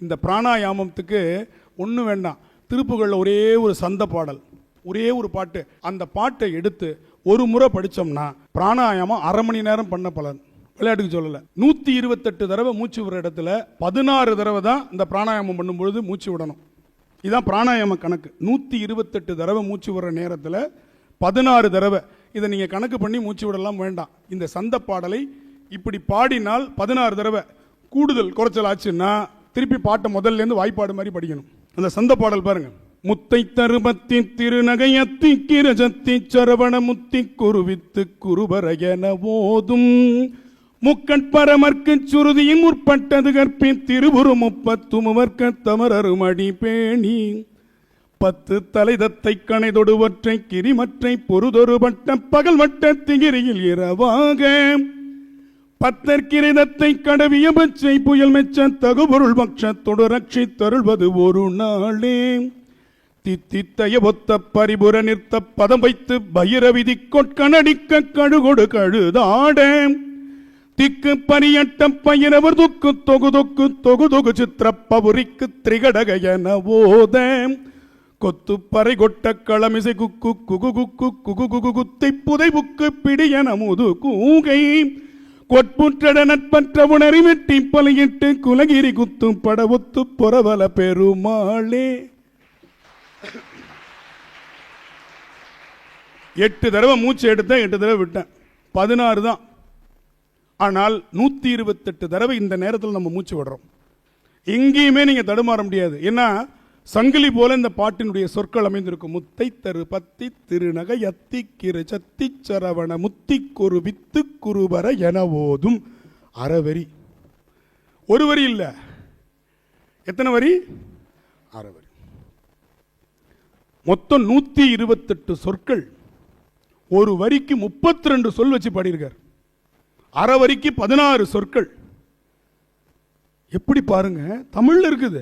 இந்த பிராணாயாமத்துக்கு ஒன்றும் வேண்டாம். திருப்புகழில் ஒரே ஒரு சந்த பாடல், ஒரே ஒரு பாட்டு. அந்த பாட்டை எடுத்து ஒரு முறை படித்தோம்னா பிராணாயாமம் அரை மணி நேரம் பண்ண பலன். விளையாட்டுக்கு சொல்லலை. 128 தடவை மூச்சு விடுற இடத்துல 16 தடவை தான் இந்த பிராணாயாமம் பண்ணும்பொழுது மூச்சு விடணும். இதுதான் பிராணாயாம கணக்கு. 128 தடவை மூச்சு விடுற நேரத்தில் 16 தடவை. இதை நீங்கள் கணக்கு பண்ணி மூச்சு விடலாம் வேண்டாம். இந்த சந்த பாடலை இப்படி பாடினால் 16 தடவை. கூடுதல் குறைச்சல் ஆச்சுன்னா திருப்பி பாட்டை முதல்லேருந்து வாய்ப்பாடு மாதிரி படிக்கணும். அந்த சந்த பாடல் பாருங்க. முத்தை தருபத்தி திருநகையத்தி கிரஜத்தி சரவண முத்தி குருவித்து குருபரையன ஓதும் முக்கட்பரமர்க்கு சுருதியின் முற்பட்டது கற்பி திருபுரு 30 தமரருமடி பேணி 10 தலைதத்தை கணைதொடுவற்றை கிரிமற்றை பொருதொருபட்ட பகல் வட்ட திகிரியில் இரவாக 10 கிரிதத்தை கடவிய பச்சை புயல் மெச்ச தகுபொருள் பட்சத்தொடு ரட்சி தருள்வது ஒரு நாளே தித்தித்தைய ஒத்த பரிபுர நிறுத்த பதம் வைத்து பைரவிதி கொட்கணடிக்க கழுகொடு கழுதாட திக்கு பரியட்ட பயிரவர் தொக்கு தொகு தொக்கு தொகு தொகு சித்திரப்பபுரிக்கு திரிகடகையன ஓத கொத்து பறை கொட்ட களமிசை குக்கு குகு குக்கு குகு குகு குத்தை புதை புக்கு பிடியன முது கூகை கொட்புற்றட நட்பற்ற உணரி வெட்டி பலியிட்டு குலகிரி குத்து படவுத்து புறவல பெருமாளே. 8 தடவை மூச்சு எடுத்தேன், 8 தடவை விட்டேன், 16 தான். ஆனால் 128 தடவை இந்த நேரத்தில் நம்ம மூச்சு விடுறோம். எங்கேயுமே நீங்க தடுமாற முடியாது. ஏன்னா சங்கிலி போல இந்த பாட்டினுடைய சொற்கள் அமைந்திருக்கும். முத்தை தரு பத்தி திருநகை அத்தி கிரு சத்தி சரவண முத்தி குரு வித்து குருபர என ஓதும். அறவரி. ஒரு வரி இல்ல, எத்தனை வரி? அறவரி. மொத்தம் 128 சொற்கள். ஒரு வரிக்கு 32 சொல் வச்சு பாடியிருக்கார். அரை வரிக்கு 16 சொற்கள். எப்படி பாருங்க, தமிழ்ல இருக்குது.